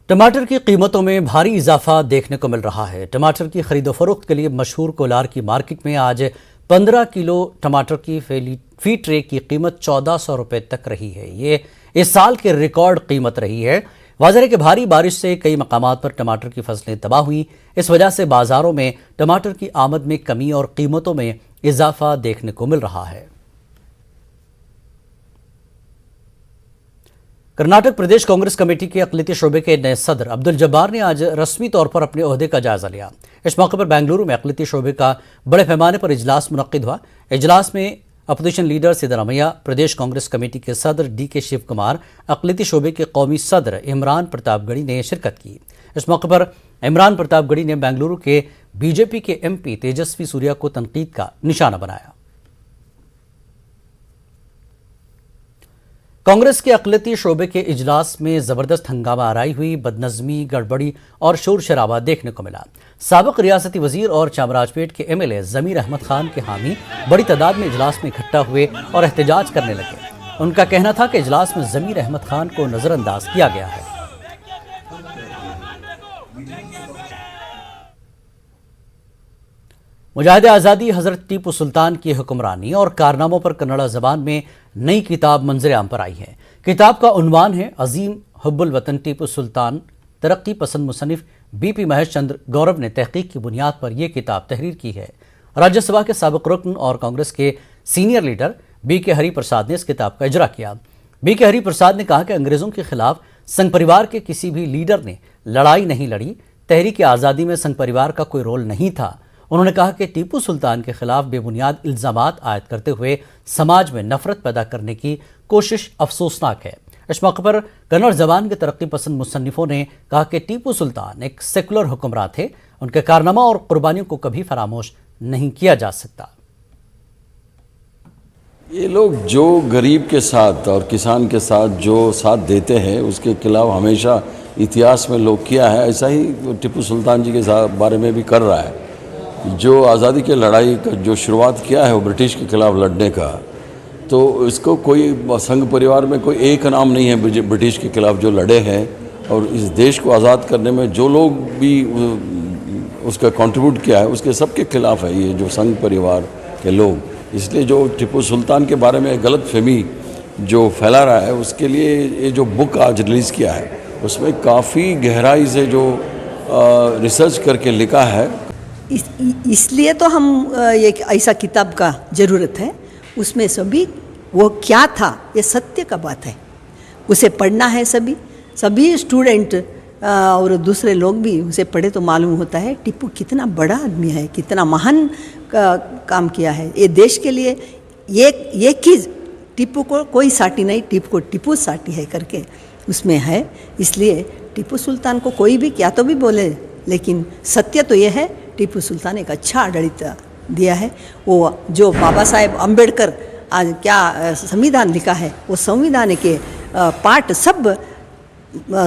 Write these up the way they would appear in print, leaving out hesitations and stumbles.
टमाटर की कीमतों में भारी इजाफा देखने को मिल रहा है। टमाटर की खरीदो फरोख्त के लिए मशहूर कोलार की मार्केट में आज 15 किलो टमाटर की फी ट्रे की कीमत 1400 रुपये तक रही है। ये इस साल की रिकॉर्ड कीमत रही है। वाज़ह है कि भारी बारिश से कई मकामात पर टमाटर की फसलें तबाह हुई। इस वजह से बाजारों में टमाटर की आमद में कमी और कीमतों में इजाफा देखने को मिल रहा है। कर्नाटक प्रदेश कांग्रेस कमेटी के अक़लियती शोबे के नए सदर अब्दुल जब्बार ने आज रस्मी तौर पर अपने ओहदे का जायजा लिया। इस मौके पर बेंगलुरु में अक़लियती शोबे का बड़े पैमाने पर इजलास मुनक्किद हुआ। इजलास में अपोजिशन लीडर सिद्धरामैया, प्रदेश कांग्रेस कमेटी के सदर DK शिव कुमार, अक़लियती शोबे के कौमी सदर इमरान प्रतापगढ़ी ने शिरकत की। इस मौके पर इमरान प्रतापगढ़ी ने बेंगलुरु के BJP के MP तेजस्वी सूर्या को तनकीद का निशाना बनाया। कांग्रेस के अक़लियती शोबे के इजलास में जबरदस्त हंगामा आराई हुई। बदनज़मी, गड़बड़ी और शोर शराबा देखने को मिला। साबिक़ रियासती वजीर और चामराजपेट के MLA ज़मीर अहमद खान के हामी बड़ी तादाद में इजलास में इकट्ठा हुए और एहतजाज करने लगे। उनका कहना था कि इजलास में ज़मीर अहमद खान को नज़रअंदाज किया गया है। मुजाहिदे आज़ादी हज़रत टीपू सुल्तान की हुक्मरानी और कारनामों पर कन्नड़ा ज़बान में नई किताब मंजर आम पर आई है। किताब का उन्वान है अजीम हुब्बुल वतन टीपू सुल्तान। तरक्की पसंद मुसन्निफ BP महेश चंद्र गौरव ने तहकीक की बुनियाद पर यह किताब तहरीर की है। राज्यसभा के साबिक़ रुकन और कांग्रेस के senior leader BK Hari Prasad ने इस किताब का इजरा किया। BK हरि प्रसाद ने कहा कि अंग्रेज़ों के खिलाफ संघ परिवार के किसी भी लीडर ने लड़ाई नहीं लड़ी। तहरीक आज़ादी में संघ परिवार का कोई रोल नहीं था। उन्होंने कहा कि टीपू सुल्तान के खिलाफ बेबुनियाद इल्ज़ामात आयद करते हुए समाज में नफरत पैदा करने की कोशिश अफसोसनाक है। इस मौके पर कन्नड़ ज़बान के तरक्की पसंद मुसन्निफों ने कहा कि टीपू सुल्तान एक सेकुलर हुक्मरान थे। उनके कारनामा और कुर्बानियों को कभी फरामोश नहीं किया जा सकता। ये लोग जो गरीब के साथ और किसान के साथ जो साथ देते हैं उसके खिलाफ हमेशा इतिहास में लोग किया है। ऐसा ही टीपू सुल्तान जी के बारे में भी कर रहा है। जो आज़ादी की लड़ाई का जो शुरुआत किया है वो ब्रिटिश के खिलाफ लड़ने का, तो इसको कोई संघ परिवार में कोई एक नाम नहीं है ब्रिटिश के खिलाफ जो लड़े हैं। और इस देश को आज़ाद करने में जो लोग भी उसका कंट्रीब्यूट किया है उसके सबके खिलाफ है ये जो संघ परिवार के लोग। इसलिए जो टीपू सुल्तान के बारे में गलत फहमी जो फैला रहा है उसके लिए ये जो बुक आज रिलीज़ किया है उसमें काफ़ी गहराई से जो रिसर्च करके लिखा है। इसलिए तो हम ये ऐसा किताब का ज़रूरत है। उसमें सभी वो क्या था ये सत्य का बात है, उसे पढ़ना है। सभी स्टूडेंट और दूसरे लोग भी उसे पढ़े तो मालूम होता है टीपू कितना बड़ा आदमी है, कितना महान काम किया है ये देश के लिए। ये चीज़ टीपू को कोई साटी नहीं, टीपू को टीपू साटी है करके उसमें है। इसलिए टीपू सुल्तान को कोई भी क्या तो भी बोले, लेकिन सत्य तो ये है टीपू सुल्तान एक अच्छा आडಳಿತ दिया है। वो जो बाबा साहेब अम्बेडकर आज क्या संविधान लिखा है वो संविधान के पाठ सब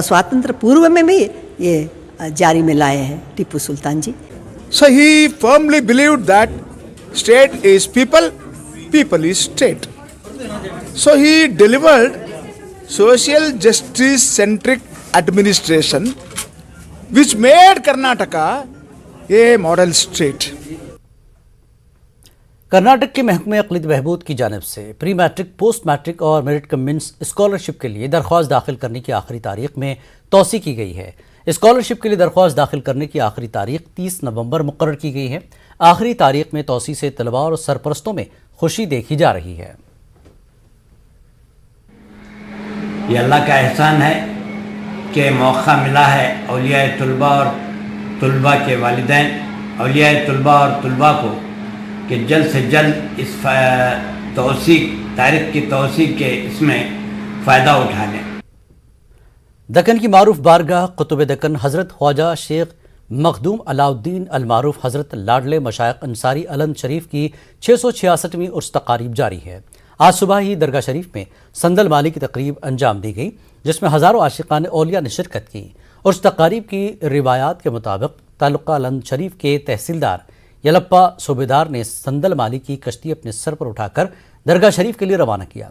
स्वातंत्र पूर्व में भी ये जारी में लाए हैं टीपू सुल्तान जी। So he firmly believed that state is people, people is state. So he delivered social justice centric administration which made Karnataka a model state. Karnataka के महकमे अक़लियत बहबूद की जानिब से प्री मैट्रिक, पोस्ट मैट्रिक और मेरिट कम मीन्स स्कॉलरशिप के लिए दरख्वास्त दाखिल करने की आखिरी तारीख में तोसी की गई है। स्कॉलरशिप के लिए दरख्वास्त दाखिल करने की आखिरी तारीख 30 नवंबर मुकर्रर की गई है। आखिरी तारीख में तोसी से तलबा और सरपरस्तों में खुशी देखी जा रही है। ये अल्लाह का एहसान है कि मौका मिला है औलिया तुलबा और तुलबा के वालिदैन, औलिया तुलबा और तुलबा को कि जल्द से जल्द इस तारीख की तौसीक के इसमें फ़ायदा उठा लें। दक्कन की मारूफ बारगाह कुतुब दक्कन हज़रत ख्वाजा शेख मखदूम अलाउद्दीन अलमारूफ हज़रत लाडले मशाइख अंसारी अलंद शरीफ की 666वीं उर्स तकारीब जारी है। आज सुबह ही दरगाह शरीफ में संदल माली की तकरीब अंजाम दी गई, जिसमें हज़ारों आशिकान औलिया ने शिरकत की। उर्स तकारीब की रिवायात के मुताबिक तालुका अलंद शरीफ के तहसीलदार यलप्पा सूबेदार ने संदल माली की कश्ती अपने सर पर उठाकर दरगाह शरीफ के लिए रवाना किया।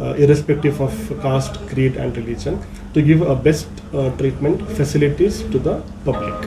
irrespective of caste, creed and religion, to give a best treatment facilities to the public.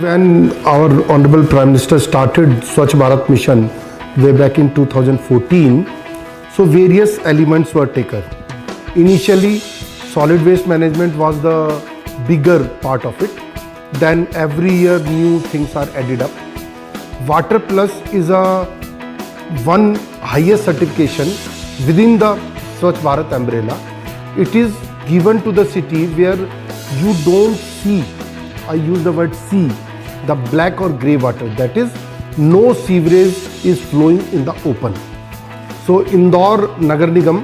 When our Honorable Prime Minister started Swachh Bharat Mission way back in 2014, so various elements were taken. Initially, solid waste management was the bigger part of it. Then every year new things are added up. Water Plus is one highest certification within the Swachh Bharat umbrella. It is given to the city where you don't see, I use the word see, the black or grey water, that is no sewerage is flowing in the open. So Indore Nagar Nigam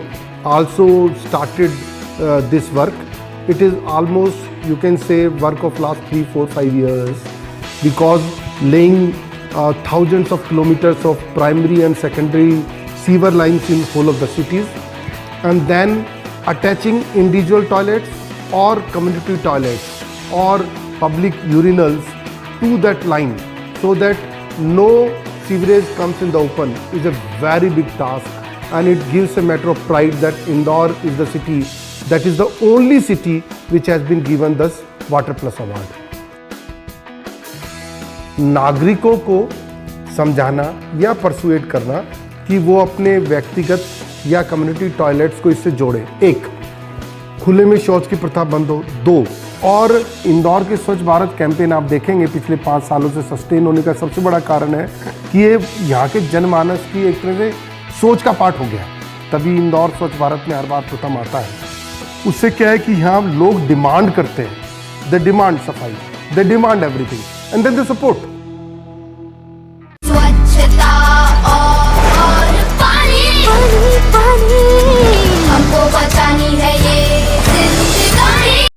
also started this work. It is almost, you can say, work of last 3, 4, 5 years, because laying thousands of kilometers of primary and secondary sewer lines in whole of the cities, and then attaching individual toilets or community toilets or public urinals to that line so that no sewerage comes in the open is a very big task, and it gives a matter of pride that Indore is the city that is the only city which has been given this Water Plus award. नागरिकों को समझाना या persuade करना कि वो अपने व्यक्तिगत या कम्युनिटी टॉयलेट्स को इससे जोड़े। एक, खुले में शौच की प्रथा बंद हो। 2, और इंदौर के स्वच्छ भारत कैंपेन आप देखेंगे पिछले 5 सालों से सस्टेन होने का सबसे बड़ा कारण है कि ये यहाँ के जनमानस की एक तरह से सोच का पार्ट हो गया, तभी इंदौर स्वच्छ भारत में हर बार प्रथम आता है। उससे क्या है कि यहाँ लोग डिमांड करते हैं, दे डिमांड सफाई, they demand everything and then they support.